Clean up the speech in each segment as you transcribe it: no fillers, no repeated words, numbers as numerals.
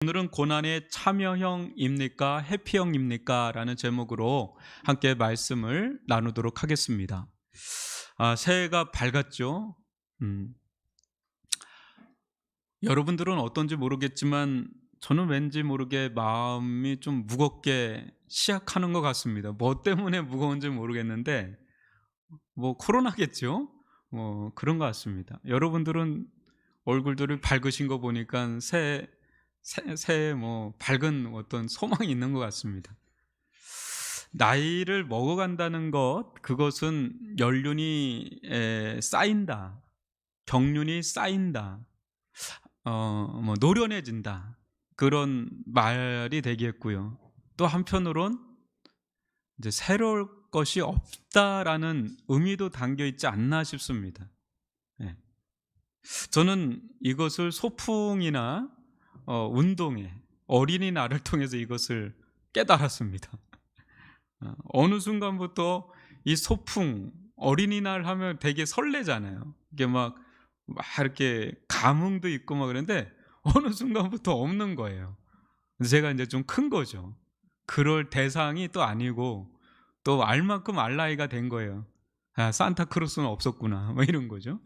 오늘은 고난의 참여형입니까? 해피형입니까? 라는 제목으로 함께 말씀을 나누도록 하겠습니다. 새해가 밝았죠? 여러분들은 어떤지 모르겠지만 저는 왠지 모르게 마음이 좀 무겁게 시작하는 것 같습니다. 뭐 때문에 무거운지 모르겠는데 뭐 코로나겠죠? 뭐 그런 것 같습니다. 여러분들은 얼굴들을 밝으신 거 보니까 새해 뭐 밝은 어떤 소망이 있는 것 같습니다. 나이를 먹어간다는 것, 그것은 연륜이 쌓인다, 경륜이 쌓인다, 뭐 노련해진다, 그런 말이 되겠고요. 또 한편으론 이제 새로울 것이 없다라는 의미도 담겨 있지 않나 싶습니다. 예. 저는 이것을 소풍이나 운동회, 어린이날을 통해서 이것을 깨달았습니다. 어느 순간부터 이 소풍, 어린이날 하면 되게 설레잖아요. 이게 막 이렇게 감흥도 있고 막 그런데 어느 순간부터 없는 거예요. 제가 이제 좀 큰 거죠. 그럴 대상이 또 아니고 또 알 만큼 알 나이가 된 거예요. 산타크로스는 없었구나, 뭐 이런 거죠.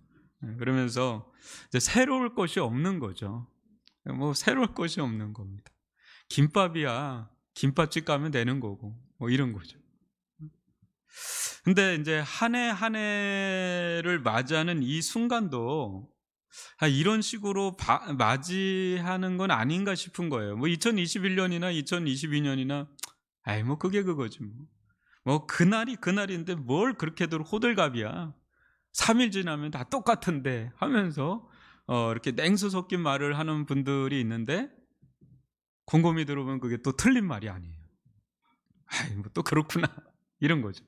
그러면서 이제 새로울 것이 없는 거죠. 뭐 새로울 것이 없는 겁니다. 김밥이야 김밥집 가면 되는 거고 뭐 이런 거죠. 근데 이제 한 해 한 해를 맞이하는 이 순간도 이런 식으로 맞이하는 건 아닌가 싶은 거예요. 뭐 2021년이나 2022년이나 뭐 그게 그거지 뭐. 뭐 그날이 그날인데 뭘 그렇게들 호들갑이야. 3일 지나면 다 똑같은데 하면서 이렇게 냉수 섞인 말을 하는 분들이 있는데 곰곰이 들어보면 그게 또 틀린 말이 아니에요. 뭐 또 그렇구나 이런 거죠.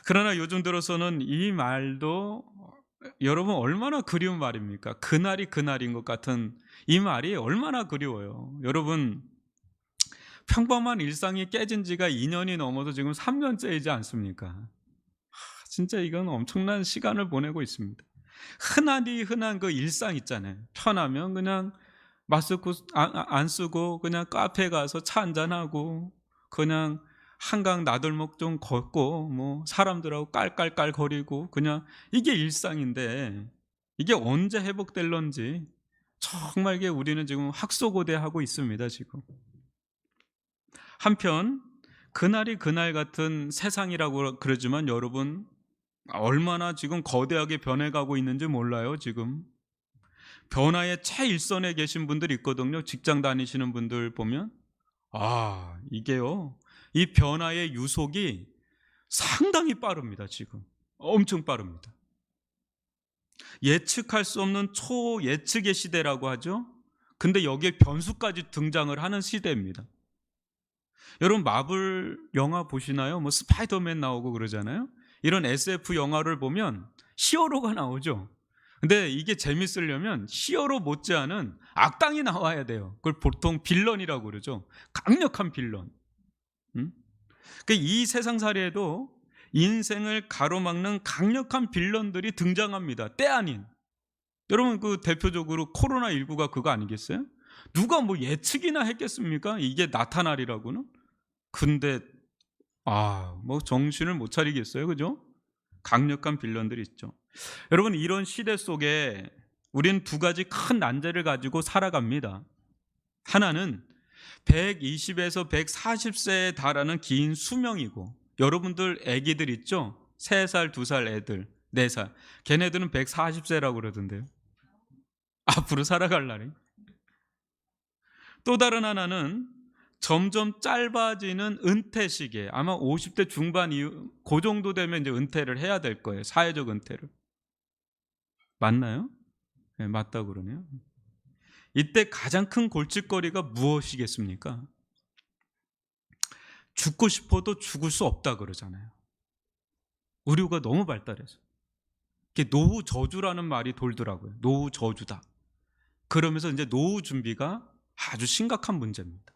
그러나 요즘 들어서는 이 말도 여러분 얼마나 그리운 말입니까? 그날이 그날인 것 같은 이 말이 얼마나 그리워요. 여러분 평범한 일상이 깨진 지가 2년이 넘어서 지금 3년째이지 않습니까? 진짜 이건 엄청난 시간을 보내고 있습니다. 흔한 그 일상 있잖아요. 편하면 그냥 마스크 안 쓰고 그냥 카페 가서 차 한잔하고 그냥 한강 나들목 좀 걷고 뭐 사람들하고 깔깔깔 거리고 그냥 이게 일상인데 이게 언제 회복될런지 정말 이게 우리는 지금 학소고대하고 있습니다. 지금 한편 그날이 그날 같은 세상이라고 그러지만 여러분 얼마나 지금 거대하게 변해가고 있는지 몰라요. 지금 변화의 최일선에 계신 분들이 있거든요. 직장 다니시는 분들 보면 이게요, 이 변화의 유속이 상당히 빠릅니다. 지금 엄청 빠릅니다. 예측할 수 없는 초예측의 시대라고 하죠. 근데 여기에 변수까지 등장을 하는 시대입니다. 여러분 마블 영화 보시나요? 뭐 스파이더맨 나오고 그러잖아요. 이런 SF 영화를 보면 히어로가 나오죠. 근데 이게 재밌으려면 히어로 못지않은 악당이 나와야 돼요. 그걸 보통 빌런이라고 그러죠. 강력한 빌런. 이 세상살이에도 인생을 가로막는 강력한 빌런들이 등장합니다. 때 아닌. 여러분 그 대표적으로 코로나19가 그거 아니겠어요? 누가 뭐 예측이나 했겠습니까? 이게 나타나리라고는. 근데 뭐 정신을 못 차리겠어요. 그죠? 강력한 빌런들이 있죠. 여러분 이런 시대 속에 우리는 두 가지 큰 난제를 가지고 살아갑니다. 하나는 120에서 140세에 달하는 긴 수명이고, 여러분들 애기들 있죠? 3살, 2살 애들, 4살. 걔네들은 140세라고 그러던데요. 앞으로 살아갈라니. 또 다른 하나는 점점 짧아지는 은퇴 시기에, 아마 50대 중반 이후 그 정도 되면 이제 은퇴를 해야 될 거예요. 사회적 은퇴를. 맞나요? 네, 맞다고 그러네요. 이때 가장 큰 골칫거리가 무엇이겠습니까? 죽고 싶어도 죽을 수 없다 그러잖아요. 의료가 너무 발달해서. 이게 노후 저주라는 말이 돌더라고요. 노후 저주다. 그러면서 이제 노후 준비가 아주 심각한 문제입니다.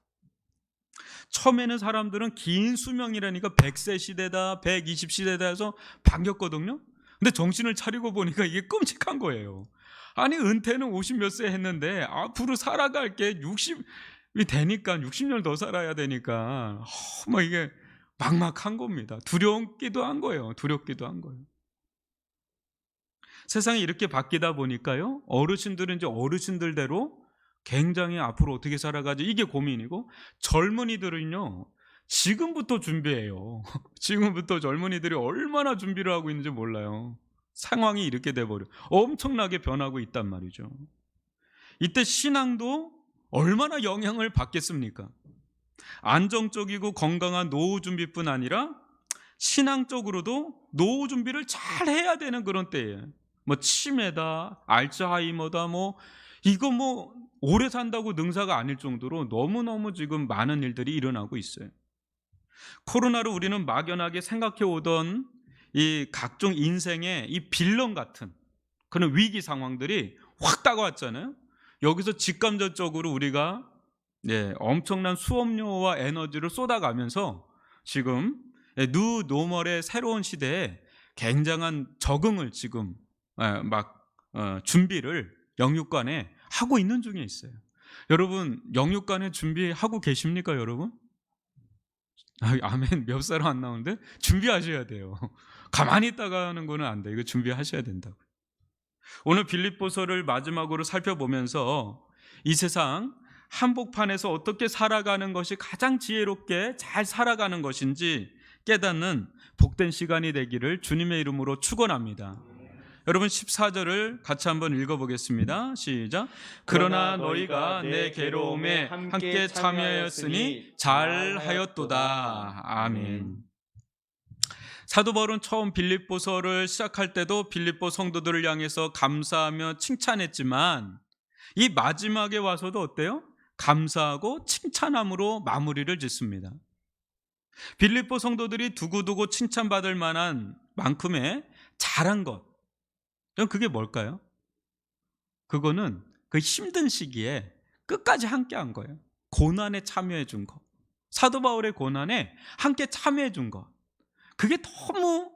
처음에는 사람들은 긴 수명이라니까 100세 시대다, 120 시대다 해서 반겼거든요. 근데 정신을 차리고 보니까 이게 끔찍한 거예요. 아니 은퇴는 50 몇 세 했는데 앞으로 살아갈 게 60이 되니까 60년 더 살아야 되니까 뭐 이게 막막한 겁니다. 두렵기도 한 거예요. 두렵기도 한 거예요. 세상이 이렇게 바뀌다 보니까요, 어르신들은 이제 어르신들대로 굉장히 앞으로 어떻게 살아가지 이게 고민이고, 젊은이들은요 지금부터 준비해요. 지금부터 젊은이들이 얼마나 준비를 하고 있는지 몰라요. 상황이 이렇게 돼버려 엄청나게 변하고 있단 말이죠. 이때 신앙도 얼마나 영향을 받겠습니까? 안정적이고 건강한 노후 준비뿐 아니라 신앙적으로도 노후 준비를 잘 해야 되는 그런 때예요. 뭐 치매다, 알츠하이머다, 뭐 이거 뭐 오래 산다고 능사가 아닐 정도로 너무너무 지금 많은 일들이 일어나고 있어요. 코로나로 우리는 막연하게 생각해 오던 이 각종 인생의 이 빌런 같은 그런 위기 상황들이 확 다가왔잖아요. 여기서 직감적으로 우리가 엄청난 수업료와 에너지를 쏟아가면서 지금 뉴 노멀의 새로운 시대에 굉장한 적응을 지금 준비를 영육간에 하고 있는 중에 있어요. 여러분 영육간에 준비하고 계십니까 여러분? 아멘 몇 살 안 나오는데 준비하셔야 돼요. 가만히 있다가 하는 거는 안 돼요. 이거 준비하셔야 된다고요. 오늘 빌립보서를 마지막으로 살펴보면서 이 세상 한복판에서 어떻게 살아가는 것이 가장 지혜롭게 잘 살아가는 것인지 깨닫는 복된 시간이 되기를 주님의 이름으로 축원합니다. 여러분 14절을 같이 한번 읽어보겠습니다. 시작. 그러나 너희가 내 괴로움에 함께 참여하였으니 잘하였도다. 아멘. 사도 바울은 처음 빌립보서를 시작할 때도 빌립보 성도들을 향해서 감사하며 칭찬했지만 이 마지막에 와서도 어때요? 감사하고 칭찬함으로 마무리를 짓습니다. 빌립보 성도들이 두고두고 칭찬받을 만한 만큼의 잘한 것, 그게 뭘까요? 그거는 그 힘든 시기에 끝까지 함께 한 거예요. 고난에 참여해 준 거, 사도 바울의 고난에 함께 참여해 준 거, 그게 너무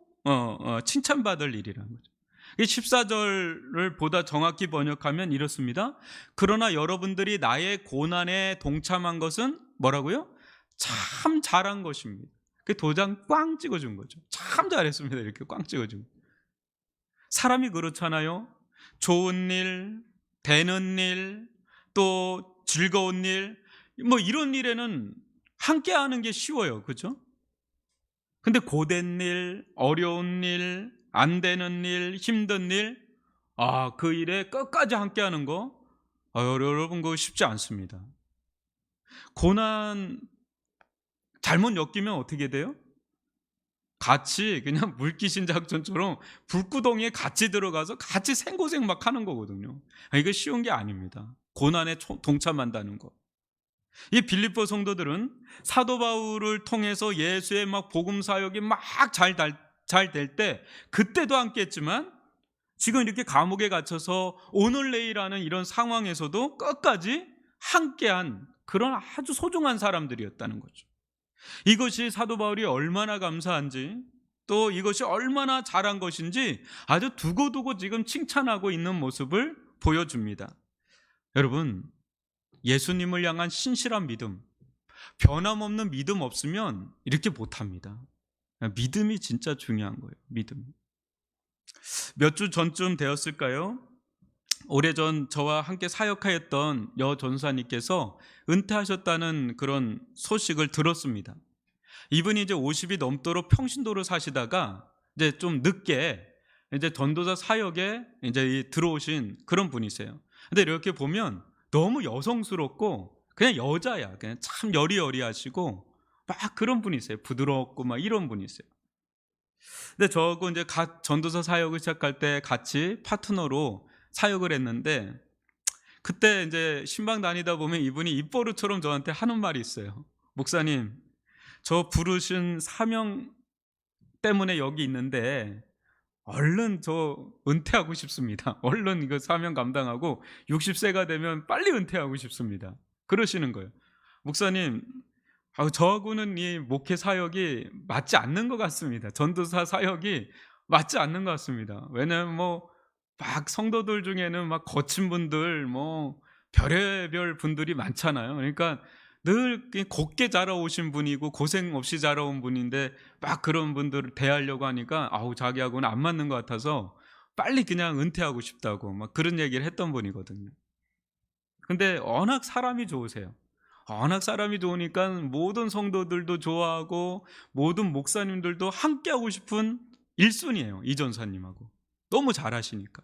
칭찬받을 일이라는 거죠. 14절을 보다 정확히 번역하면 이렇습니다. 그러나 여러분들이 나의 고난에 동참한 것은 뭐라고요? 참 잘한 것입니다. 그 도장 꽝 찍어준 거죠. 참 잘했습니다. 이렇게 꽝 찍어준 거죠. 사람이 그렇잖아요. 좋은 일, 되는 일, 또 즐거운 일, 뭐 이런 일에는 함께 하는 게 쉬워요. 그렇죠? 근데 고된 일, 어려운 일, 안 되는 일, 힘든 일, 그 일에 끝까지 함께 하는 거, 여러분 그거 쉽지 않습니다. 고난 잘못 엮이면 어떻게 돼요? 같이 그냥 물귀신 작전처럼 불구덩이에 같이 들어가서 같이 생고생 막 하는 거거든요. 이거 쉬운 게 아닙니다. 고난에 동참한다는 거. 이 빌립보 성도들은 사도 바울을 통해서 예수의 막 복음 사역이 막 잘 될 때 그때도 함께 했지만 지금 이렇게 감옥에 갇혀서 오늘 내일하는 이런 상황에서도 끝까지 함께한 그런 아주 소중한 사람들이었다는 거죠. 이것이 사도 바울이 얼마나 감사한지, 또 이것이 얼마나 잘한 것인지 아주 두고두고 지금 칭찬하고 있는 모습을 보여줍니다. 여러분, 예수님을 향한 신실한 믿음, 변함없는 믿음 없으면 이렇게 못합니다. 믿음이 진짜 중요한 거예요. 믿음. 몇 주 전쯤 되었을까요? 오래전 저와 함께 사역하였던 여 전사님께서 은퇴하셨다는 그런 소식을 들었습니다. 이분이 이제 50이 넘도록 평신도로 사시다가 이제 좀 늦게 이제 전도사 사역에 이제 들어오신 그런 분이세요. 근데 이렇게 보면 너무 여성스럽고 그냥 여자야. 그냥 참 여리여리하시고 막 그런 분이세요. 부드럽고 막 이런 분이세요. 근데 저하고 이제 전도사 사역을 시작할 때 같이 파트너로 사역을 했는데 그때 이제 신방 다니다 보면 이분이 입버릇처럼 저한테 하는 말이 있어요. 목사님, 저 부르신 사명 때문에 여기 있는데 얼른 저 은퇴하고 싶습니다. 얼른 이거 사명 감당하고 60세가 되면 빨리 은퇴하고 싶습니다. 그러시는 거예요. 목사님, 저하고는 이 목회 사역이 맞지 않는 것 같습니다. 전도사 사역이 맞지 않는 것 같습니다. 왜냐하면 뭐 막 성도들 중에는 막 거친 분들 뭐 별의별 분들이 많잖아요. 그러니까 늘 곱게 자라오신 분이고 고생 없이 자라온 분인데 막 그런 분들을 대하려고 하니까 아우 자기하고는 안 맞는 것 같아서 빨리 그냥 은퇴하고 싶다고 막 그런 얘기를 했던 분이거든요. 근데 워낙 사람이 좋으세요. 워낙 사람이 좋으니까 모든 성도들도 좋아하고 모든 목사님들도 함께하고 싶은 1순위예요. 이 전사님하고. 너무 잘하시니까.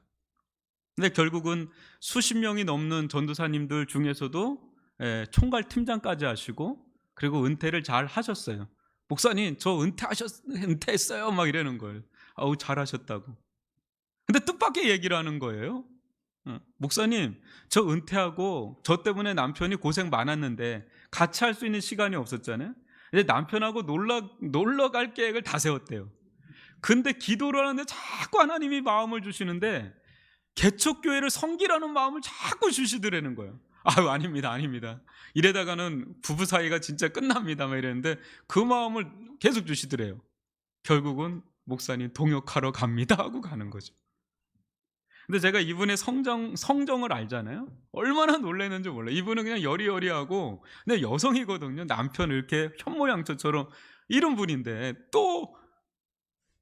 근데 결국은 수십 명이 넘는 전도사님들 중에서도 총괄 팀장까지 하시고 그리고 은퇴를 잘 하셨어요. 목사님 저 은퇴했어요 막 이러는 거예요. 아우 잘하셨다고. 근데 뜻밖의 얘기를 하는 거예요. 목사님 저 은퇴하고 저 때문에 남편이 고생 많았는데 같이 할 수 있는 시간이 없었잖아요. 이제 남편하고 놀러 갈 계획을 다 세웠대요. 근데 기도를 하는데 자꾸 하나님이 마음을 주시는데 개척교회를 섬기라는 마음을 자꾸 주시더라는 거예요. 아유 아닙니다 아닙니다. 이래다가는 부부 사이가 진짜 끝납니다 막 이랬는데 그 마음을 계속 주시더래요. 결국은 목사님 동역하러 갑니다 하고 가는 거죠. 근데 제가 이분의 성정을 알잖아요. 얼마나 놀랐는지 몰라요. 이분은 그냥 여리여리하고 근데 여성이거든요. 남편을 이렇게 현모양처처럼 이런 분인데 또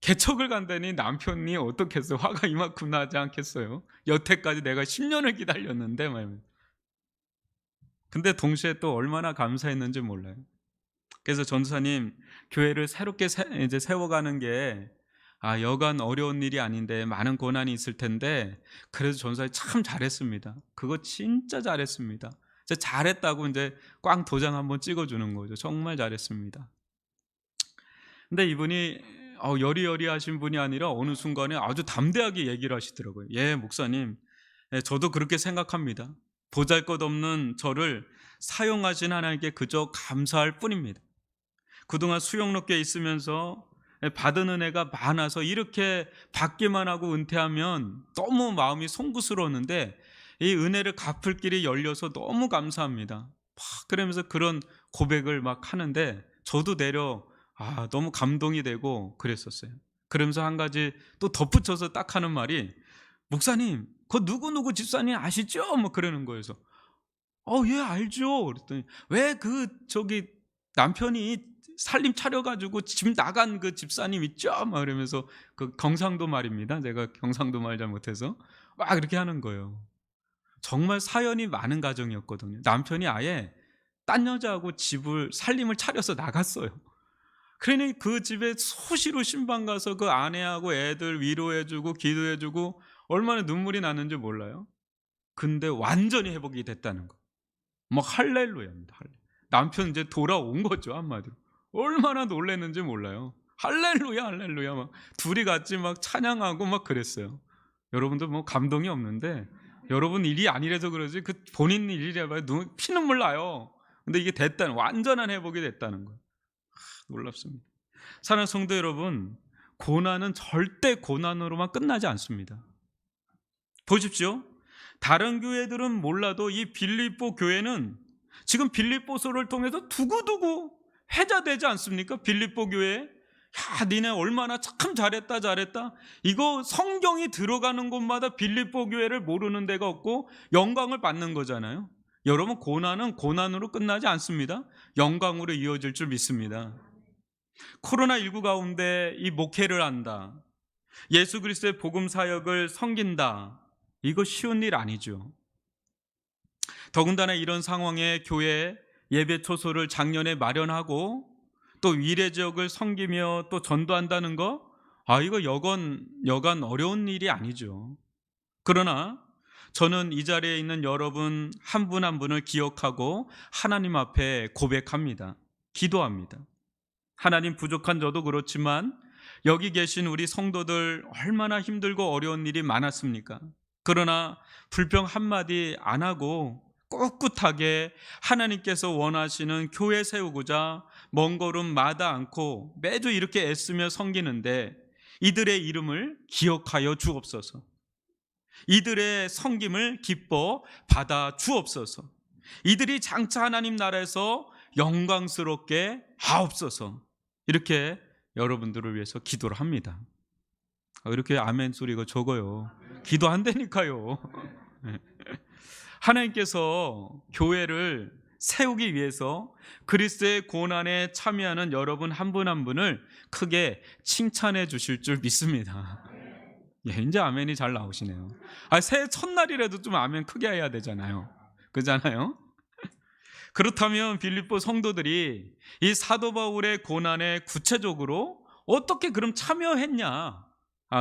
개척을 간다니 남편이 어떻겠어요? 화가 이만큼 나지 않겠어요? 여태까지 내가 10년을 기다렸는데 말이에요. 근데 동시에 또 얼마나 감사했는지 몰라요. 그래서 전도사님 교회를 새롭게 이제 세워가는 게 여간 어려운 일이 아닌데 많은 고난이 있을 텐데 그래도 전도사님 참 잘했습니다. 그거 진짜 잘했습니다. 진짜 잘했다고 이제 꽝 도장 한번 찍어주는 거죠. 정말 잘했습니다. 근데 이분이 여리여리하신 분이 아니라 어느 순간에 아주 담대하게 얘기를 하시더라고요. 예, 목사님. 예, 저도 그렇게 생각합니다. 보잘것없는 저를 사용하신 하나님께 그저 감사할 뿐입니다. 그동안 수용롭게 있으면서 받은 은혜가 많아서 이렇게 받기만 하고 은퇴하면 너무 마음이 송구스러웠는데 이 은혜를 갚을 길이 열려서 너무 감사합니다. 막 그러면서 그런 고백을 막 하는데 저도 내려 너무 감동이 되고 그랬었어요. 그러면서 한 가지 또 덧붙여서 딱 하는 말이 목사님 그 누구누구 집사님 아시죠? 뭐 그러는 거예요. 그래서 예 알죠. 그랬더니 왜 그 저기 남편이 살림 차려가지고 집 나간 그 집사님 있죠? 막 이러면서 그 경상도 말입니다. 제가 경상도 말 잘 못해서 막 그렇게 하는 거예요. 정말 사연이 많은 가정이었거든요. 남편이 아예 딴 여자하고 집을 살림을 차려서 나갔어요. 그러니 그 집에 수시로 신방 가서 그 아내하고 애들 위로해주고 기도해주고 얼마나 눈물이 나는지 몰라요. 근데 완전히 회복이 됐다는 거. 막 할렐루야입니다. 남편 이제 돌아온 거죠 한마디로. 얼마나 놀랐는지 몰라요. 할렐루야 할렐루야 막 둘이 같이 막 찬양하고 막 그랬어요. 여러분도 뭐 감동이 없는데 여러분 일이 아니라서 그러지 그 본인 일이라 봐요. 피눈물 나요. 근데 이게 됐다는 완전한 회복이 됐다는 거예요. 놀랍습니다. 사랑하는 성도 여러분, 고난은 절대 고난으로만 끝나지 않습니다. 보십시오. 다른 교회들은 몰라도 이 빌립보 교회는 지금 빌립보서를 통해서 두고두고 회자되지 않습니까? 빌립보 교회. 니네 얼마나 참 잘했다 잘했다. 이거 성경이 들어가는 곳마다 빌립보 교회를 모르는 데가 없고 영광을 받는 거잖아요. 여러분 고난은 고난으로 끝나지 않습니다. 영광으로 이어질 줄 믿습니다. 코로나19 가운데 이 목회를 한다, 예수 그리스도의 복음 사역을 섬긴다, 이거 쉬운 일 아니죠. 더군다나 이런 상황에 교회 예배 초소를 작년에 마련하고 또 위례 지역을 섬기며 또 전도한다는 거, 이거 여간 어려운 일이 아니죠. 그러나 저는 이 자리에 있는 여러분 한 분 한 분을 기억하고 하나님 앞에 고백합니다. 기도합니다. 하나님, 부족한 저도 그렇지만 여기 계신 우리 성도들 얼마나 힘들고 어려운 일이 많았습니까? 그러나 불평 한마디 안 하고 꿋꿋하게 하나님께서 원하시는 교회 세우고자 먼 걸음 마다 않고 매주 이렇게 애쓰며 섬기는데 이들의 이름을 기억하여 주옵소서. 이들의 섬김을 기뻐 받아 주옵소서. 이들이 장차 하나님 나라에서 영광스럽게 하옵소서. 이렇게 여러분들을 위해서 기도를 합니다. 이렇게 아멘 소리가 적어요. 기도한다니까요. 하나님께서 교회를 세우기 위해서 그리스도의 고난에 참여하는 여러분 한 분 한 분을 크게 칭찬해 주실 줄 믿습니다. 예, 이제 아멘이 잘 나오시네요. 새해 첫날이라도 좀 아멘 크게 해야 되잖아요. 그잖아요. 그렇다면 빌립보 성도들이 이 사도 바울의 고난에 구체적으로 어떻게 그럼 참여했냐?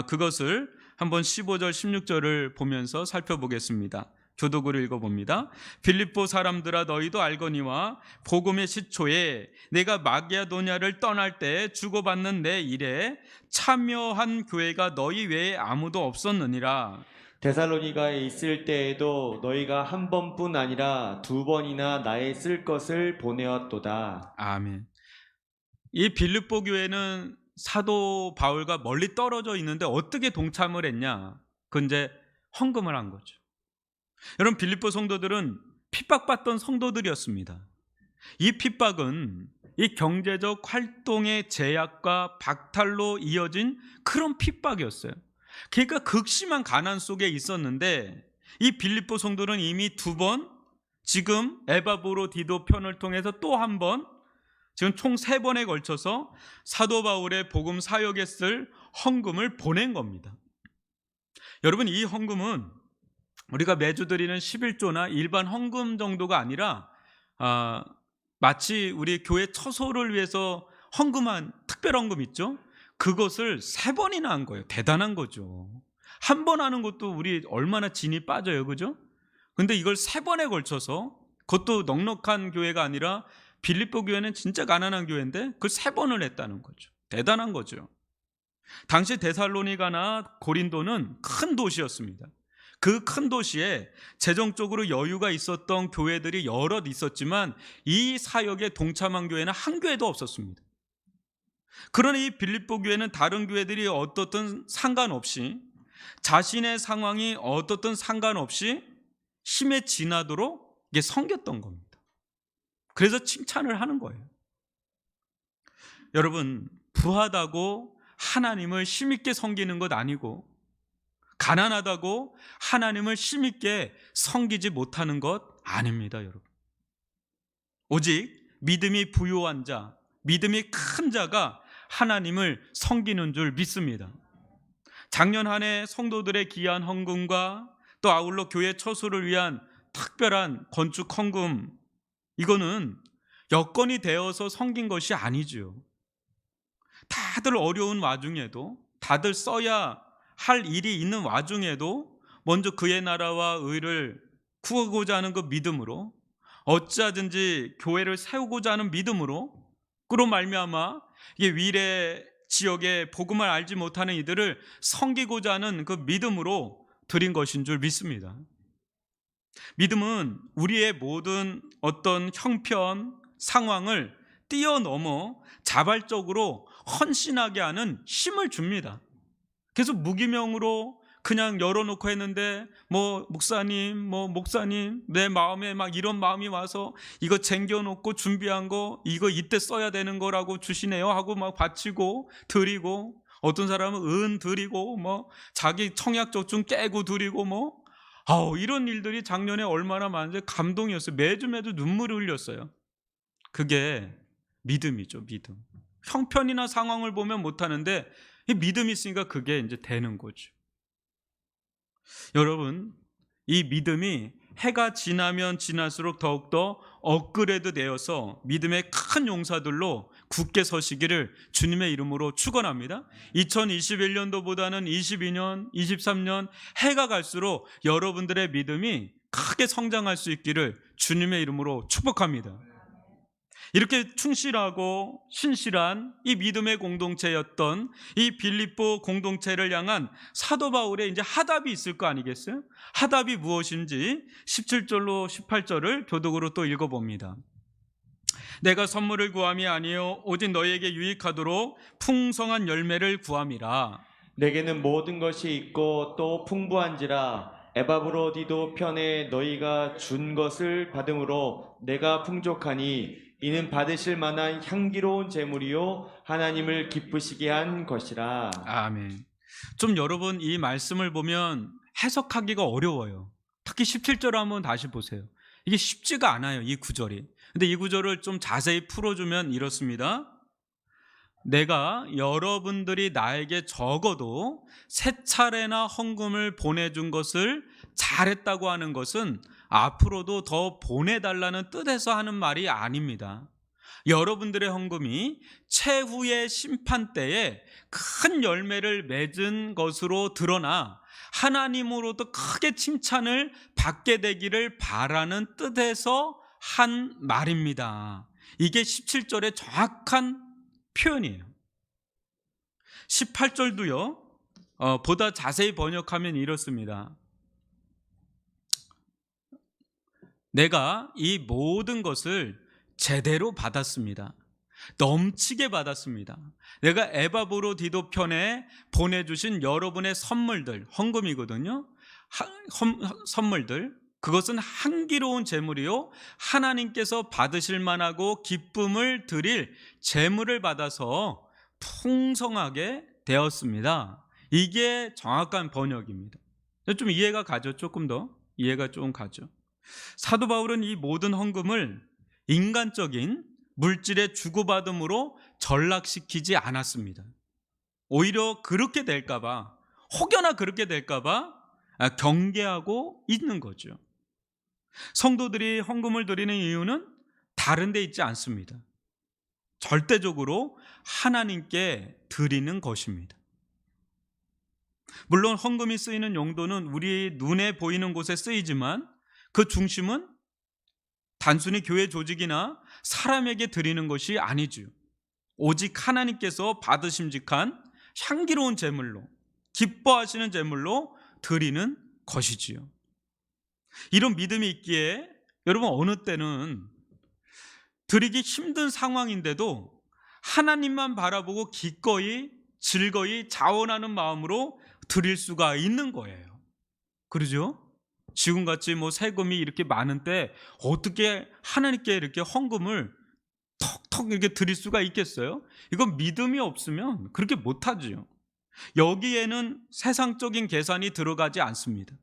그것을 한번 15절 16절을 보면서 살펴보겠습니다. 교독으로 읽어봅니다. 빌립보 사람들아 너희도 알거니와 복음의 시초에 내가 마게도냐를 떠날 때 주고받는 내 일에 참여한 교회가 너희 외에 아무도 없었느니라. 데살로니가에 있을 때에도 너희가 한 번뿐 아니라 두 번이나 나의 쓸 것을 보내었도다. 아멘. 이 빌립보 교회는 사도 바울과 멀리 떨어져 있는데 어떻게 동참을 했냐? 그 이제 헌금을 한 거죠. 여러분, 빌립보 성도들은 핍박받던 성도들이었습니다. 이 핍박은 이 경제적 활동의 제약과 박탈로 이어진 그런 핍박이었어요. 그러니까 극심한 가난 속에 있었는데 이 빌립보 성도는 이미 두 번, 지금 에바브로디도 편을 통해서 또 한 번, 지금 총 3번에 걸쳐서 사도 바울의 복음 사역에 쓸 헌금을 보낸 겁니다. 여러분, 이 헌금은 우리가 매주 드리는 11조나 일반 헌금 정도가 아니라 마치 우리 교회 처소를 위해서 헌금한 특별 헌금 있죠? 그것을 3번이나 한 거예요. 대단한 거죠. 한 번 하는 것도 우리 얼마나 진이 빠져요, 그죠? 근데 이걸 3번에 걸쳐서, 그것도 넉넉한 교회가 아니라 빌립보 교회는 진짜 가난한 교회인데 그걸 3번을 했다는 거죠. 대단한 거죠. 당시 데살로니가나 고린도는 큰 도시였습니다. 그 큰 도시에 재정적으로 여유가 있었던 교회들이 여럿 있었지만 이 사역에 동참한 교회는 한 교회도 없었습니다. 그러나 이 빌립보 교회는 다른 교회들이 어떻든 상관없이, 자신의 상황이 어떻든 상관없이 힘에 지나도록 이게 섬겼던 겁니다. 그래서 칭찬을 하는 거예요. 여러분, 부하다고 하나님을 힘있게 섬기는 것 아니고, 가난하다고 하나님을 힘있게 섬기지 못하는 것 아닙니다, 여러분. 오직 믿음이 부요한 자, 믿음이 큰 자가 하나님을 섬기는 줄 믿습니다. 작년 한 해 성도들의 귀한 헌금과 또 아울러 교회 처소를 위한 특별한 건축 헌금, 이거는 여건이 되어서 섬긴 것이 아니죠. 다들 어려운 와중에도, 다들 써야 할 일이 있는 와중에도 먼저 그의 나라와 의를 구하고자 하는 그 믿음으로, 어찌하든지 교회를 세우고자 하는 믿음으로, 그로 말미암아 이게 위례 지역에 복음을 알지 못하는 이들을 섬기고자 하는 그 믿음으로 드린 것인 줄 믿습니다. 믿음은 우리의 모든 어떤 형편, 상황을 뛰어넘어 자발적으로 헌신하게 하는 힘을 줍니다. 그래서 무기명으로 그냥 열어놓고 했는데 목사님 내 마음에 막 이런 마음이 와서 이거 쟁겨놓고 준비한 거 이거 이때 써야 되는 거라고 주시네요 하고 막 바치고 드리고, 어떤 사람은 은 드리고 자기 청약저축 깨고 드리고 이런 일들이 작년에 얼마나 많은지 감동이었어요. 매주 눈물을 흘렸어요. 그게 믿음이죠, 믿음. 형편이나 상황을 보면 못하는데 이 믿음이 있으니까 그게 이제 되는 거죠. 여러분, 이 믿음이 해가 지나면 지날수록 더욱더 업그레이드 되어서 믿음의 큰 용사들로 굳게 서시기를 주님의 이름으로 축원합니다. 2021년도보다는 22년, 23년 해가 갈수록 여러분들의 믿음이 크게 성장할 수 있기를 주님의 이름으로 축복합니다. 이렇게 충실하고 신실한 이 믿음의 공동체였던 이 빌립보 공동체를 향한 사도 바울의 이제 하답이 있을 거 아니겠어요? 하답이 무엇인지 17절로 18절을 교독으로 또 읽어봅니다. 내가 선물을 구함이 아니요 오직 너희에게 유익하도록 풍성한 열매를 구함이라. 내게는 모든 것이 있고 또 풍부한지라 에바브로디도 편에 너희가 준 것을 받음으로 내가 풍족하니 이는 받으실 만한 향기로운 제물이요 하나님을 기쁘시게 한 것이라. 아멘. 좀 여러분 이 말씀을 보면 해석하기가 어려워요. 특히 17절 한번 다시 보세요. 이게 쉽지가 않아요, 이 구절이. 근데 이 구절을 좀 자세히 풀어주면 이렇습니다. 내가 여러분들이 나에게 적어도 3차례나 헌금을 보내준 것을 잘했다고 하는 것은 앞으로도 더 보내달라는 뜻에서 하는 말이 아닙니다. 여러분들의 헌금이 최후의 심판 때에 큰 열매를 맺은 것으로 드러나 하나님으로부터 크게 칭찬을 받게 되기를 바라는 뜻에서 한 말입니다. 이게 17절의 정확한 표현이에요. 18절도요. 보다 자세히 번역하면 이렇습니다. 내가 이 모든 것을 제대로 받았습니다. 넘치게 받았습니다. 내가 에바브로디도 편에 보내주신 여러분의 선물들, 헌금이거든요. 선물들, 그것은 향기로운 제물이요 하나님께서 받으실 만하고 기쁨을 드릴 제물을 받아서 풍성하게 되었습니다. 이게 정확한 번역입니다. 좀 이해가 가죠? 조금 더 이해가 좀 가죠. 사도 바울은 이 모든 헌금을 인간적인 물질의 주고받음으로 전락시키지 않았습니다. 오히려 그렇게 될까봐, 혹여나 그렇게 될까봐 경계하고 있는 거죠. 성도들이 헌금을 드리는 이유는 다른 데 있지 않습니다. 절대적으로 하나님께 드리는 것입니다. 물론 헌금이 쓰이는 용도는 우리 눈에 보이는 곳에 쓰이지만 그 중심은 단순히 교회 조직이나 사람에게 드리는 것이 아니죠. 오직 하나님께서 받으심직한 향기로운 제물로, 기뻐하시는 제물로 드리는 것이지요. 이런 믿음이 있기에 여러분 어느 때는 드리기 힘든 상황인데도 하나님만 바라보고 기꺼이 즐거이 자원하는 마음으로 드릴 수가 있는 거예요. 그러죠? 지금같이 세금이 이렇게 많은 때 어떻게 하나님께 이렇게 헌금을 턱턱 이렇게 드릴 수가 있겠어요? 이건 믿음이 없으면 그렇게 못하지요. 여기에는 세상적인 계산이 들어가지 않습니다.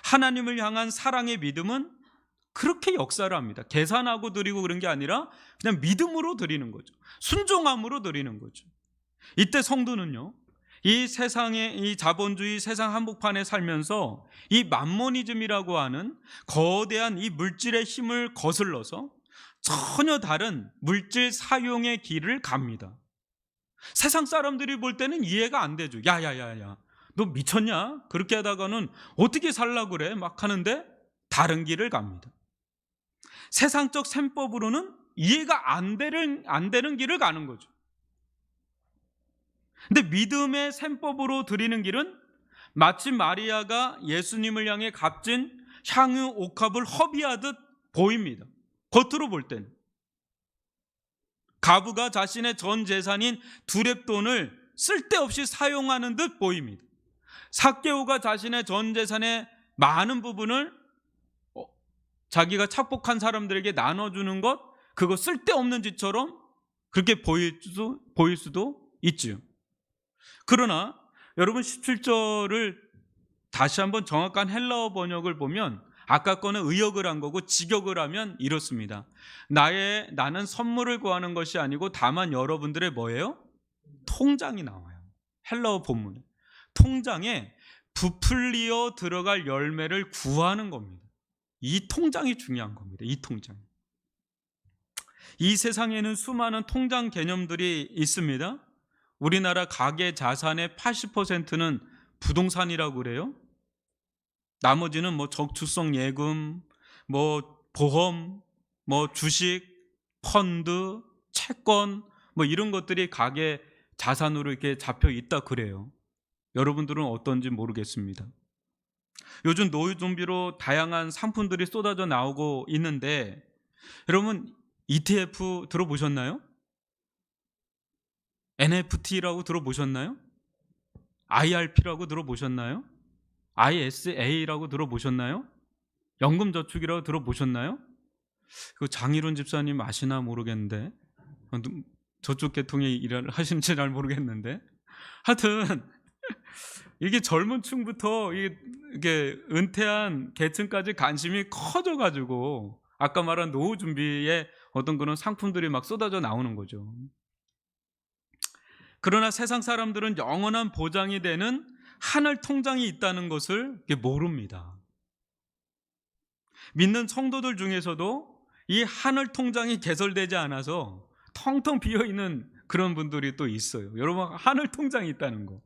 하나님을 향한 사랑의 믿음은 그렇게 역사를 합니다. 계산하고 드리고 그런 게 아니라 그냥 믿음으로 드리는 거죠. 순종함으로 드리는 거죠. 이때 성도는요, 이 세상의 이 자본주의 세상 한복판에 살면서 이 맘모니즘이라고 하는 거대한 이 물질의 힘을 거슬러서 전혀 다른 물질 사용의 길을 갑니다. 세상 사람들이 볼 때는 이해가 안 되죠. 야야야야, 너 미쳤냐? 그렇게 하다가는 어떻게 살라고 그래? 막 하는데 다른 길을 갑니다. 세상적 셈법으로는 이해가 안 되는 길을 가는 거죠. 근데 믿음의 셈법으로 드리는 길은 마치 마리아가 예수님을 향해 값진 향유 옥합을 허비하듯 보입니다. 겉으로 볼 때는. 가부가 자신의 전 재산인 두렙돈을 쓸데없이 사용하는 듯 보입니다. 삭개오가 자신의 전 재산의 많은 부분을 자기가 착복한 사람들에게 나눠주는 것, 그거 쓸데없는 짓처럼 그렇게 보일 수도 있지요. 그러나 여러분 17절을 다시 한번 정확한 헬라어 번역을 보면 아까 거는 의역을 한 거고 직역을 하면 이렇습니다. 나는 선물을 구하는 것이 아니고 다만 여러분들의 뭐예요? 통장이 나와요. 헬라어 본문에. 통장에 부풀리어 들어갈 열매를 구하는 겁니다. 이 통장이 중요한 겁니다. 이 통장. 이 세상에는 수많은 통장 개념들이 있습니다. 우리나라 가계 자산의 80%는 부동산이라고 그래요. 나머지는 저축성 예금, 보험, 주식, 펀드, 채권 이런 것들이 가계 자산으로 이렇게 잡혀 있다 그래요. 여러분들은 어떤지 모르겠습니다. 요즘 노후 준비로 다양한 상품들이 쏟아져 나오고 있는데 여러분 ETF 들어보셨나요? NFT라고 들어보셨나요? IRP라고 들어보셨나요? ISA라고 들어보셨나요? 연금저축이라고 들어보셨나요? 그 장희론 집사님 아시나 모르겠는데 저쪽 계통의 일을 하시는지 잘 모르겠는데 하여튼 이게 젊은 층부터 이게 은퇴한 계층까지 관심이 커져가지고 아까 말한 노후 준비에 어떤 그런 상품들이 막 쏟아져 나오는 거죠. 그러나 세상 사람들은 영원한 보장이 되는 하늘 통장이 있다는 것을 모릅니다. 믿는 성도들 중에서도 이 하늘 통장이 개설되지 않아서 텅텅 비어있는 그런 분들이 또 있어요. 여러분, 하늘 통장이 있다는 거.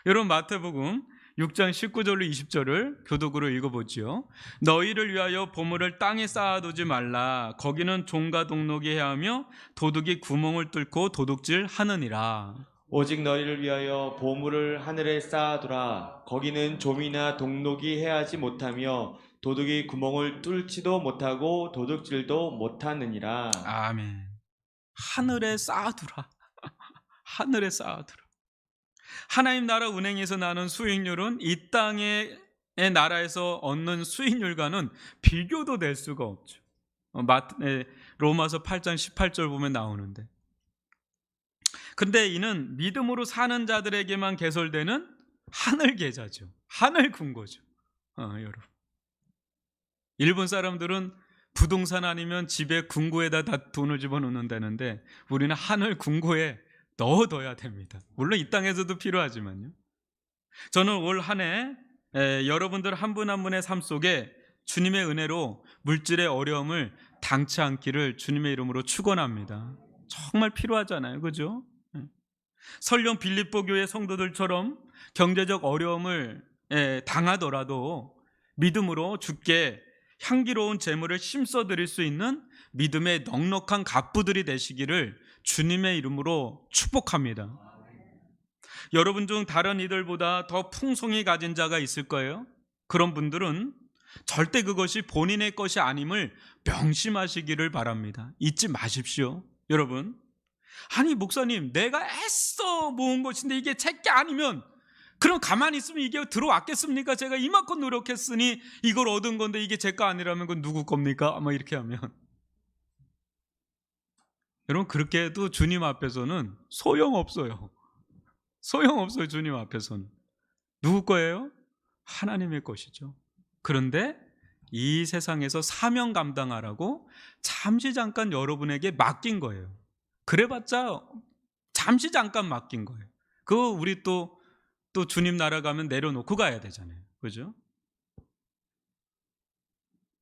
여러분, 마태복음 6장 19절로 20절을 교독으로 읽어보지요. 너희를 위하여 보물을 땅에 쌓아두지 말라. 거기는 종과 동록이 해하며 도둑이 구멍을 뚫고 도둑질 하느니라. 오직 너희를 위하여 보물을 하늘에 쌓아두라. 거기는 좀이나 동록이 해하지 못하며 도둑이 구멍을 뚫지도 못하고 도둑질도 못하느니라. 아멘. 하늘에 쌓아두라. 하늘에 쌓아두라. 하나님 나라 운행에서 나는 수익률은 이 땅의 나라에서 얻는 수익률과는 비교도 될 수가 없죠. 로마서 8장 18절 보면 나오는데, 근데 이는 믿음으로 사는 자들에게만 개설되는 하늘 계좌죠. 하늘 궁고죠. 여러분, 일본 사람들은 부동산 아니면 집에 궁고에다 다 돈을 집어넣는다는데 우리는 하늘 궁고에 넣어둬야 됩니다. 물론 이 땅에서도 필요하지만요. 저는 올 한 해 여러분들 한 분 한 분의 삶 속에 주님의 은혜로 물질의 어려움을 당치 않기를 주님의 이름으로 축원합니다. 정말 필요하잖아요, 그죠? 설령 빌립보 교회 성도들처럼 경제적 어려움을 당하더라도 믿음으로 주께 향기로운 재물을 심어드릴 수 있는 믿음의 넉넉한 갑부들이 되시기를 주님의 이름으로 축복합니다. 여러분 중 다른 이들보다 더 풍성히 가진 자가 있을 거예요. 그런 분들은 절대 그것이 본인의 것이 아님을 명심하시기를 바랍니다. 잊지 마십시오. 여러분, 아니 목사님, 내가 애써 모은 것인데 이게 제 게 아니면 그럼 가만히 있으면 이게 들어왔겠습니까? 제가 이만큼 노력했으니 이걸 얻은 건데 이게 제 거 아니라면 그건 누구 겁니까? 아마 이렇게 하면, 여러분, 그렇게 해도 주님 앞에서는 소용없어요. 소용없어요. 주님 앞에서는. 누구 거예요? 하나님의 것이죠. 그런데 이 세상에서 사명 감당하라고 잠시 잠깐 여러분에게 맡긴 거예요. 그래봤자 잠시 잠깐 맡긴 거예요. 그거 우리 또 주님 나라 가면 내려놓고 가야 되잖아요. 그죠?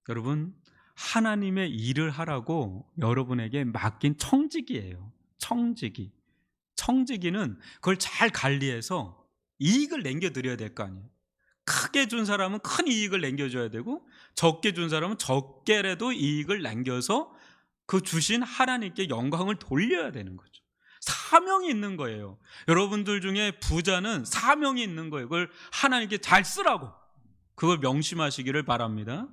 여러분, 하나님의 일을 하라고 여러분에게 맡긴 청지기예요. 청지기. 청지기는 그걸 잘 관리해서 이익을 남겨드려야 될 거 아니에요. 크게 준 사람은 큰 이익을 남겨줘야 되고, 적게 준 사람은 적게라도 이익을 남겨서 그 주신 하나님께 영광을 돌려야 되는 거죠. 사명이 있는 거예요. 여러분들 중에 부자는 사명이 있는 거예요. 그걸 하나님께 잘 쓰라고, 그걸 명심하시기를 바랍니다.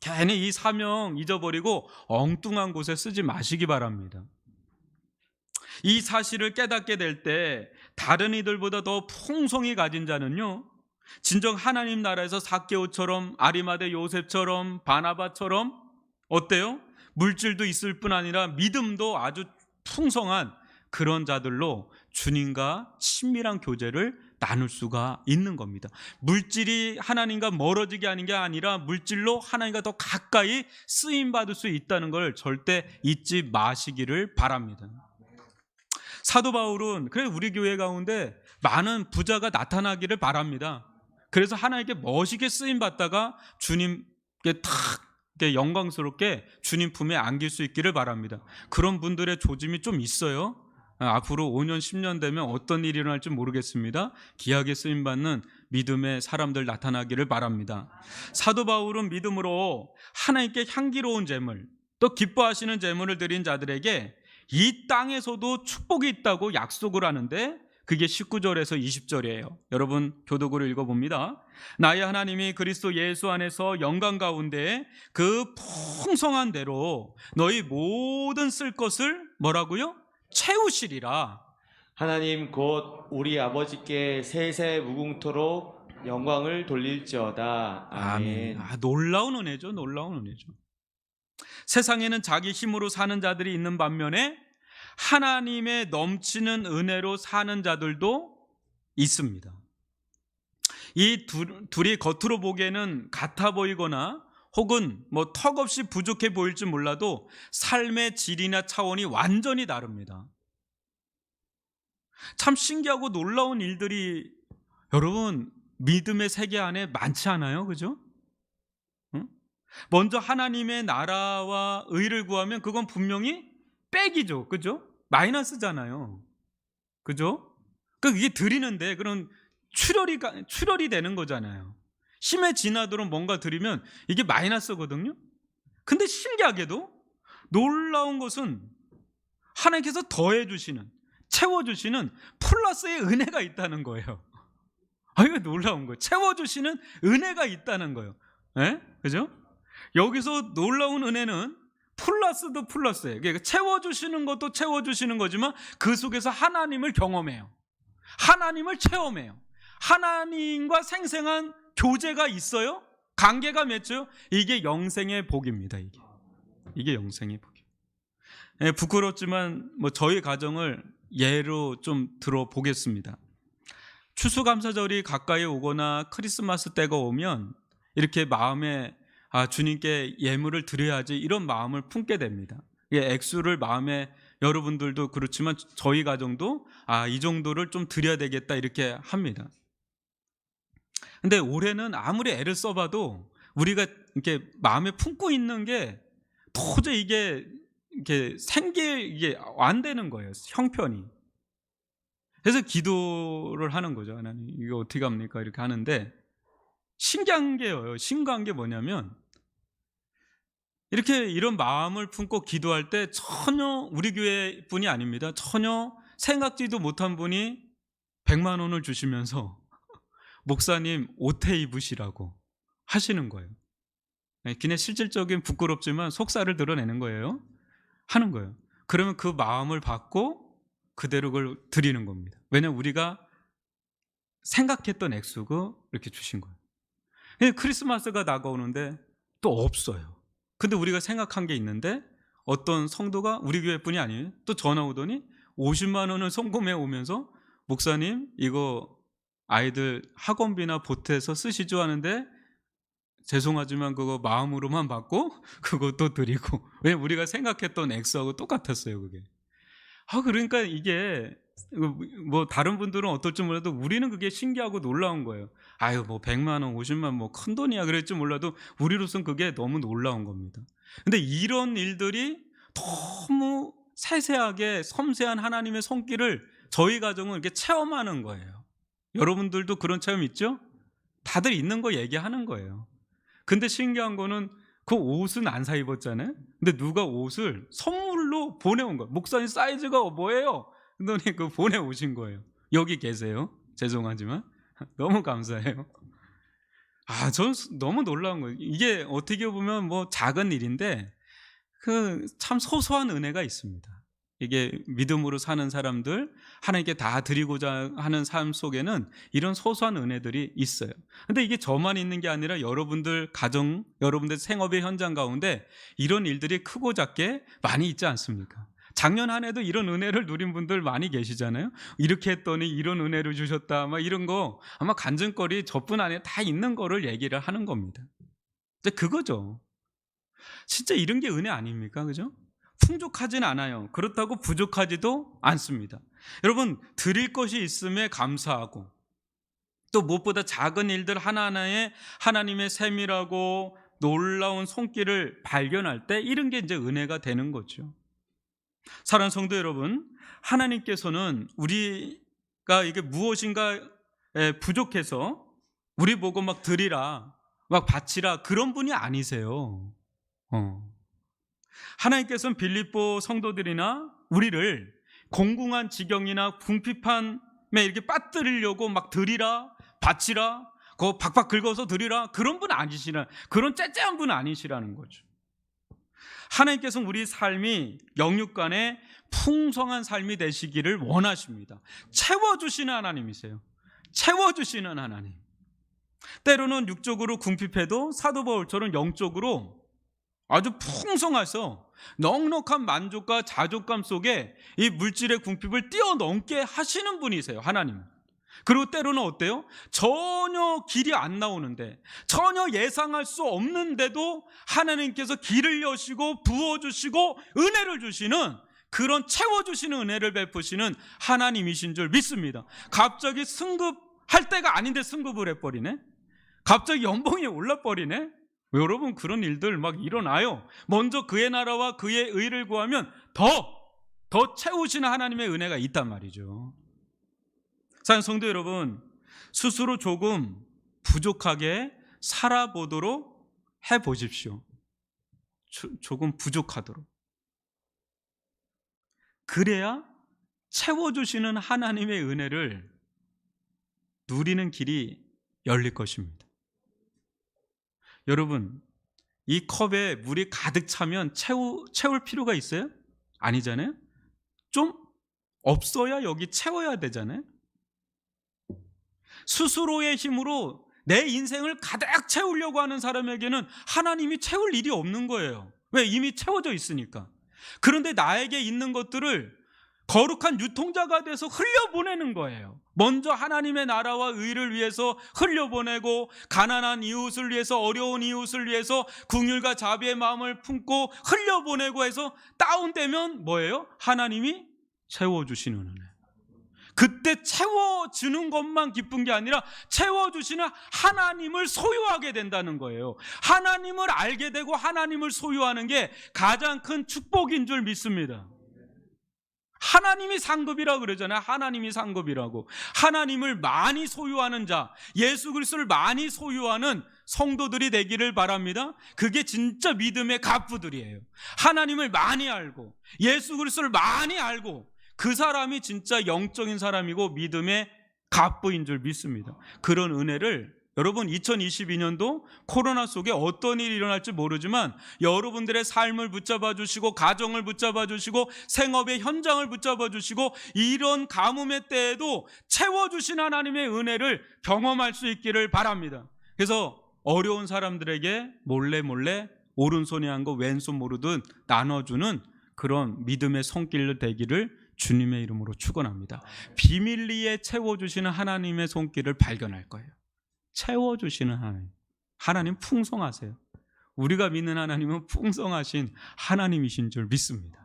괜히 이 사명 잊어버리고 엉뚱한 곳에 쓰지 마시기 바랍니다. 이 사실을 깨닫게 될 때 다른 이들보다 더 풍성히 가진 자는요, 진정 하나님 나라에서 삭개오처럼, 아리마대 요셉처럼, 바나바처럼 어때요? 물질도 있을 뿐 아니라 믿음도 아주 풍성한 그런 자들로 주님과 친밀한 교제를 나눌 수가 있는 겁니다. 물질이 하나님과 멀어지게 하는 게 아니라 물질로 하나님과 더 가까이 쓰임받을 수 있다는 걸 절대 잊지 마시기를 바랍니다. 사도 바울은 그래 우리 교회 가운데 많은 부자가 나타나기를 바랍니다. 그래서 하나님께 멋있게 쓰임받다가 주님께 탁 영광스럽게 주님 품에 안길 수 있기를 바랍니다. 그런 분들의 조짐이 좀 있어요. 앞으로 5년 10년 되면 어떤 일이 일어날지 모르겠습니다. 귀하게 쓰임받는 믿음의 사람들 나타나기를 바랍니다. 사도 바울은 믿음으로 하나님께 향기로운 재물, 또 기뻐하시는 재물을 드린 자들에게 이 땅에서도 축복이 있다고 약속을 하는데, 그게 19절에서 20절이에요. 여러분 교독으로 읽어봅니다. 나의 하나님이 그리스도 예수 안에서 영광 가운데 그 풍성한 대로 너희 모든 쓸 것을 뭐라고요? 채우시리라. 하나님 곧 우리 아버지께 세세 무궁토록 영광을 돌릴지어다. 아멘. 놀라운 은혜죠. 놀라운 은혜죠. 세상에는 자기 힘으로 사는 자들이 있는 반면에 하나님의 넘치는 은혜로 사는 자들도 있습니다. 이 둘이 겉으로 보기에는 같아 보이거나 혹은 뭐 턱없이 부족해 보일지 몰라도 삶의 질이나 차원이 완전히 다릅니다. 참 신기하고 놀라운 일들이 여러분 믿음의 세계 안에 많지 않아요? 그죠? 응? 먼저 하나님의 나라와 의를 구하면 그건 분명히 빽이죠. 그죠? 마이너스잖아요. 그죠? 그러니까 이게 드리는데 그런 출혈이 되는 거잖아요. 심해 지나도록 뭔가 드리면 이게 마이너스거든요. 근데 신기하게도 놀라운 것은 하나님께서 더해주시는, 채워주시는 플러스의 은혜가 있다는 거예요. 이거 놀라운 거예요. 채워주시는 은혜가 있다는 거예요. 예? 그죠? 여기서 놀라운 은혜는 플러스도 플러스예요. 그러니까 채워주시는 것도 채워주시는 거지만 그 속에서 하나님을 경험해요. 하나님을 체험해요. 하나님과 생생한 교제가 있어요. 관계가 맺혀요. 이게 영생의 복입니다. 이게 영생의 복이에요. 예, 부끄럽지만 뭐 저희 가정을 예로 좀 들어보겠습니다. 추수감사절이 가까이 오거나 크리스마스 때가 오면 이렇게 마음에 주님께 예물을 드려야지 이런 마음을 품게 됩니다. 액수를 마음에 여러분들도 그렇지만 저희 가정도 이 정도를 좀 드려야 되겠다 이렇게 합니다. 근데 올해는 아무리 애를 써봐도 우리가 이렇게 마음에 품고 있는 게 도저히 이게 이게 안 되는 거예요. 형편이. 그래서 기도를 하는 거죠. 하나님 이거 어떻게 합니까? 이렇게 하는데 신기한 게 뭐냐면 이렇게 이런 마음을 품고 기도할 때 전혀 우리 교회뿐이 아닙니다. 전혀 생각지도 못한 분이 100만 원을 주시면서 목사님 옷에 입으시라고 하시는 거예요. 그냥 실질적인 부끄럽지만 속살을 드러내는 거예요. 하는 거예요. 그러면 그 마음을 받고 그대로 그걸 드리는 겁니다. 왜냐하면 우리가 생각했던 액수고 이렇게 주신 거예요. 크리스마스가 다가오는데 또 없어요. 근데 우리가 생각한 게 있는데 어떤 성도가 우리 교회뿐이 아니에요. 또 전화 오더니 50만 원을 송금해 오면서 목사님 이거 아이들 학원비나 보태서 쓰시죠 하는데 죄송하지만 그거 마음으로만 받고 그것도 드리고 왜냐면 우리가 생각했던 액수하고 똑같았어요 그게. 그러니까 이게 뭐 다른 분들은 어떨지 몰라도 우리는 그게 신기하고 놀라운 거예요. 뭐 100만 원 50만 원 뭐 큰돈이야 그랬지 몰라도 우리로서는 그게 너무 놀라운 겁니다. 근데 이런 일들이 너무 세세하게 섬세한 하나님의 손길을 저희 가정은 이렇게 체험하는 거예요. 여러분들도 그런 체험 있죠? 다들 있는 거 얘기하는 거예요. 근데 신기한 거는 그 옷은 안 사 입었잖아요. 근데 누가 옷을 선물로 보내온 거예요. 목사님 사이즈가 뭐예요? 그랬더니 그 보내오신 거예요. 여기 계세요. 죄송하지만 너무 감사해요. 저는 너무 놀라운 거예요. 이게 어떻게 보면 뭐 작은 일인데 그 참 소소한 은혜가 있습니다. 이게 믿음으로 사는 사람들 하나님께 다 드리고자 하는 삶 속에는 이런 소소한 은혜들이 있어요. 근데 이게 저만 있는 게 아니라 여러분들 가정, 여러분들 생업의 현장 가운데 이런 일들이 크고 작게 많이 있지 않습니까? 작년 한 해도 이런 은혜를 누린 분들 많이 계시잖아요. 이렇게 했더니 이런 은혜를 주셨다 막 이런 거 아마 간증거리 저뿐 아니라 다 있는 거를 얘기를 하는 겁니다. 이제 그거죠. 진짜 이런 게 은혜 아닙니까? 그죠? 풍족하진 않아요. 그렇다고 부족하지도 않습니다. 여러분 드릴 것이 있음에 감사하고 또 무엇보다 작은 일들 하나하나에 하나님의 세밀하고 놀라운 손길을 발견할 때 이런 게 이제 은혜가 되는 거죠. 사랑하는 성도 여러분, 하나님께서는 우리가 이게 무엇인가 부족해서 우리 보고 막 드리라 막 바치라 그런 분이 아니세요. 하나님께서는 빌립보 성도들이나 우리를 공궁한 지경이나 궁핍함에 이렇게 빠뜨리려고 막 드리라 바치라 그거 박박 긁어서 드리라 그런 분 아니시라, 그런 째째한 분 아니시라는 거죠. 하나님께서는 우리 삶이 영육간에 풍성한 삶이 되시기를 원하십니다. 채워주시는 하나님이세요. 채워주시는 하나님. 때로는 육적으로 궁핍해도 사도 바울처럼 영적으로 아주 풍성해서 넉넉한 만족과 자족감 속에 이 물질의 궁핍을 뛰어넘게 하시는 분이세요. 하나님. 그리고 때로는 어때요? 전혀 길이 안 나오는데, 전혀 예상할 수 없는데도 하나님께서 길을 여시고 부어주시고 은혜를 주시는, 그런 채워주시는 은혜를 베푸시는 하나님이신 줄 믿습니다. 갑자기 승급할 때가 아닌데 승급을 해버리네. 갑자기 연봉이 올라버리네. 여러분, 그런 일들 막 일어나요. 먼저 그의 나라와 그의 의를 구하면 더 채우시는 하나님의 은혜가 있단 말이죠. 사랑하는 성도 여러분, 스스로 조금 부족하게 살아보도록 해보십시오. 조금 부족하도록. 그래야 채워주시는 하나님의 은혜를 누리는 길이 열릴 것입니다. 여러분, 이 컵에 물이 가득 차면 채울 필요가 있어요? 아니잖아요? 좀 없어야 여기 채워야 되잖아요? 스스로의 힘으로 내 인생을 가득 채우려고 하는 사람에게는 하나님이 채울 일이 없는 거예요. 왜? 이미 채워져 있으니까. 그런데 나에게 있는 것들을 거룩한 유통자가 돼서 흘려보내는 거예요. 먼저 하나님의 나라와 의를 위해서 흘려보내고, 가난한 이웃을 위해서, 어려운 이웃을 위해서 긍휼과 자비의 마음을 품고 흘려보내고 해서 다운되면 뭐예요? 하나님이 채워주시는 은혜. 그때 채워주는 것만 기쁜 게 아니라 채워주시는 하나님을 소유하게 된다는 거예요. 하나님을 알게 되고 하나님을 소유하는 게 가장 큰 축복인 줄 믿습니다. 하나님이 상급이라고 그러잖아요. 하나님이 상급이라고. 하나님을 많이 소유하는 자, 예수 그리스도를 많이 소유하는 성도들이 되기를 바랍니다. 그게 진짜 믿음의 갑부들이에요. 하나님을 많이 알고 예수 그리스도를 많이 알고, 그 사람이 진짜 영적인 사람이고 믿음의 갑부인 줄 믿습니다. 그런 은혜를 여러분, 2022년도 코로나 속에 어떤 일이 일어날지 모르지만 여러분들의 삶을 붙잡아 주시고, 가정을 붙잡아 주시고, 생업의 현장을 붙잡아 주시고, 이런 가뭄의 때에도 채워주신 하나님의 은혜를 경험할 수 있기를 바랍니다. 그래서 어려운 사람들에게 몰래 오른손이 한 거 왼손 모르듯 나눠주는 그런 믿음의 손길 되기를 주님의 이름으로 축원합니다. 비밀리에 채워주시는 하나님의 손길을 발견할 거예요. 채워주시는 하나님 풍성하세요. 우리가 믿는 하나님은 풍성하신 하나님이신 줄 믿습니다.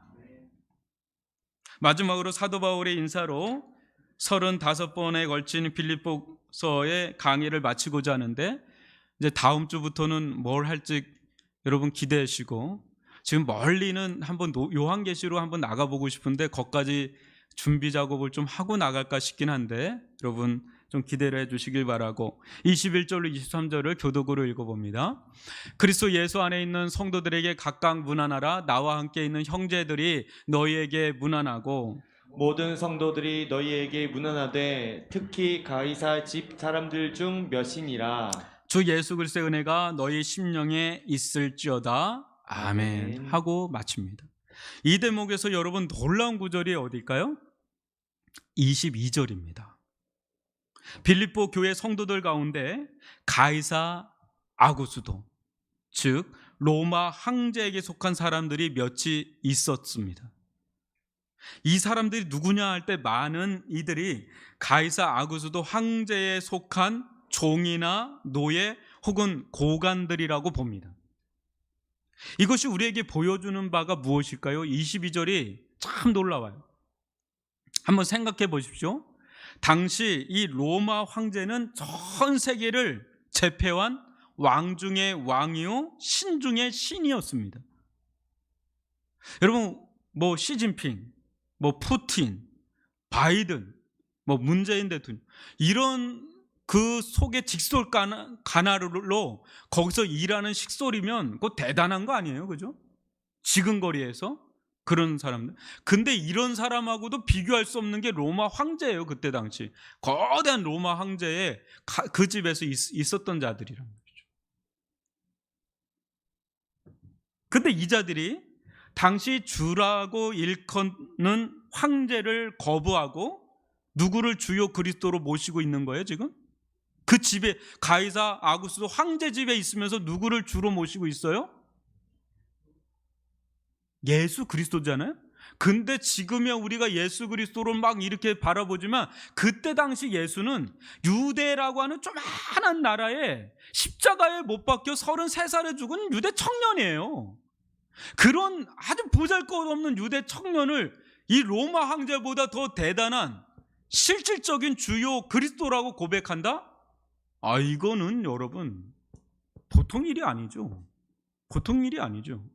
마지막으로 사도 바울의 인사로 35번에 걸친 빌립보서의 강의를 마치고자 하는데, 이제 다음 주부터는 뭘 할지 여러분 기대하시고, 지금 멀리는 한번 요한계시로 한번 나가보고 싶은데 거기까지 준비 작업을 좀 하고 나갈까 싶긴 한데, 여러분 좀 기대를 해주시길 바라고, 21절로 23절을 교독으로 읽어봅니다. 그리스도 예수 안에 있는 성도들에게 각각 문안하라. 나와 함께 있는 형제들이 너희에게 문안하고, 모든 성도들이 너희에게 문안하되 특히 가이사 집 사람들 중 몇이니라. 주 예수 그리스도의 은혜가 너희 심령에 있을지어다. 아멘 하고 마칩니다. 이 대목에서 여러분 놀라운 구절이 어딜까요? 22절입니다. 빌립보 교회 성도들 가운데 가이사 아구스도, 즉 로마 황제에게 속한 사람들이 몇이 있었습니다. 이 사람들이 누구냐 할 때 많은 이들이 가이사 아구스도 황제에 속한 종이나 노예 혹은 고관들이라고 봅니다. 이것이 우리에게 보여주는 바가 무엇일까요? 22절이 참 놀라워요. 한번 생각해 보십시오. 당시 이 로마 황제는 전 세계를 제패한 왕 중의 왕이요 신 중의 신이었습니다. 여러분, 뭐 시진핑, 뭐 푸틴, 바이든, 뭐 문재인 대통령, 이런 그 속에 직솔 가나로 거기서 일하는 식솔이면 그거 대단한 거 아니에요, 그죠? 지근거리에서 그런 사람들. 근데 이런 사람하고도 비교할 수 없는 게 로마 황제예요. 그때 당시 거대한 로마 황제에 그 집에서 있었던 자들이란 말이죠. 근데 이 자들이 당시 주라고 일컫는 황제를 거부하고 누구를 주요 그리스도로 모시고 있는 거예요, 지금? 그 집에, 가이사 아구스도 황제 집에 있으면서 누구를 주로 모시고 있어요? 예수 그리스도잖아요. 근데 지금이야 우리가 예수 그리스도를 막 이렇게 바라보지만 그때 당시 예수는 유대라고 하는 조그마한 나라에 십자가에 못 박혀 33살에 죽은 유대 청년이에요. 그런 아주 보잘것없는 유대 청년을 이 로마 황제보다 더 대단한 실질적인 주요 그리스도라고 고백한다? 이거는 여러분 보통 일이 아니죠. 보통 일이 아니죠.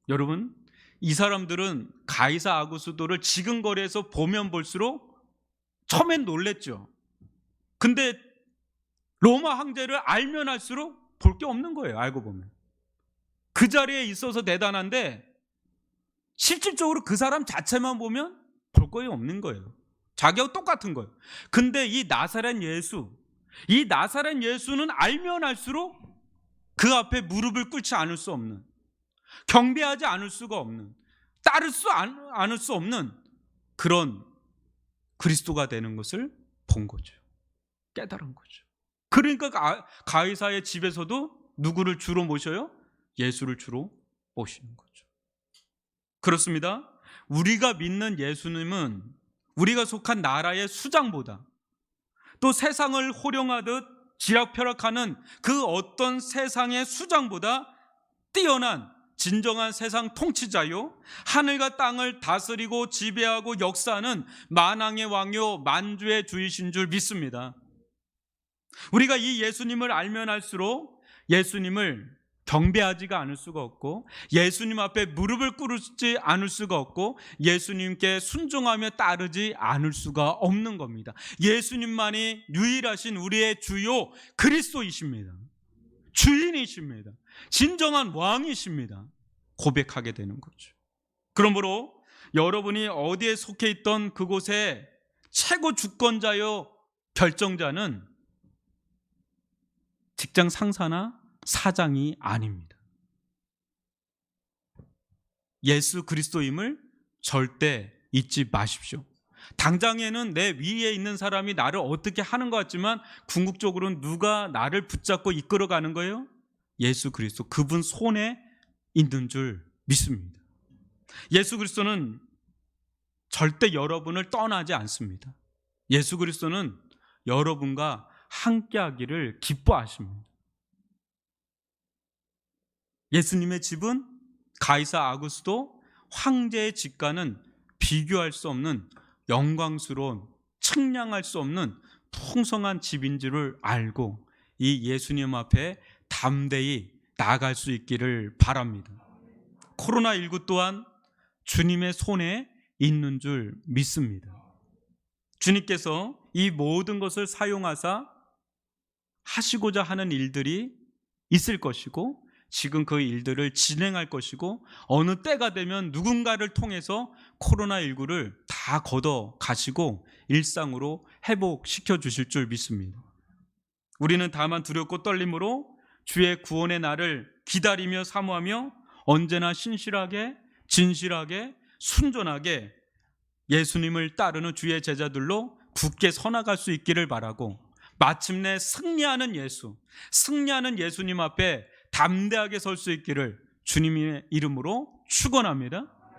여러분, 이 사람들은 가이사 아구스도를 지근거리에서 보면 볼수록 처음엔 놀랬죠. 근데 로마 황제를 알면 알수록 볼 게 없는 거예요. 알고 보면 그 자리에 있어서 대단한데 실질적으로 그 사람 자체만 보면 볼 거에 없는 거예요. 자기하고 똑같은 거예요. 근데 이 나사렛 예수는 알면 알수록 그 앞에 무릎을 꿇지 않을 수 없는, 경배하지 않을 수가 없는, 않을 수 없는 그런 그리스도가 되는 것을 본 거죠. 깨달은 거죠. 그러니까 가이사의 집에서도 누구를 주로 모셔요? 예수를 주로 모시는 거죠. 그렇습니다. 우리가 믿는 예수님은 우리가 속한 나라의 수장보다, 또 세상을 호령하듯 지락펴락하는 그 어떤 세상의 수장보다 뛰어난 진정한 세상 통치자요, 하늘과 땅을 다스리고 지배하고 역사하는 만왕의 왕요 만주의 주이신 줄 믿습니다. 우리가 이 예수님을 알면 알수록 예수님을 경배하지가 않을 수가 없고, 예수님 앞에 무릎을 꿇지 않을 수가 없고, 예수님께 순종하며 따르지 않을 수가 없는 겁니다. 예수님만이 유일하신 우리의 주요 그리스도이십니다. 주인이십니다. 진정한 왕이십니다. 고백하게 되는 거죠. 그러므로 여러분이 어디에 속해 있던 그곳의 최고 주권자요 결정자는 직장 상사나 사장이 아닙니다. 예수 그리스도임을 절대 잊지 마십시오. 당장에는 내 위에 있는 사람이 나를 어떻게 하는 것 같지만 궁극적으로는 누가 나를 붙잡고 이끌어가는 거예요? 예수 그리스도, 그분 손에 있는 줄 믿습니다. 예수 그리스도는 절대 여러분을 떠나지 않습니다. 예수 그리스도는 여러분과 함께하기를 기뻐하십니다. 예수님의 집은 가이사 아구스도 황제의 집과는 비교할 수 없는 영광스러운, 측량할 수 없는 풍성한 집인 줄을 알고 이 예수님 앞에 담대히 나아갈 수 있기를 바랍니다. 코로나19 또한 주님의 손에 있는 줄 믿습니다. 주님께서 이 모든 것을 사용하사 하시고자 하는 일들이 있을 것이고, 지금 그 일들을 진행할 것이고, 어느 때가 되면 누군가를 통해서 코로나19를 다 걷어 가시고 일상으로 회복시켜 주실 줄 믿습니다. 우리는 다만 두렵고 떨림으로 주의 구원의 날을 기다리며 사모하며 언제나 신실하게, 진실하게, 순전하게 예수님을 따르는 주의 제자들로 굳게 서나갈 수 있기를 바라고, 마침내 승리하는 예수님 앞에 담대하게 설 수 있기를 주님의 이름으로 축원합니다.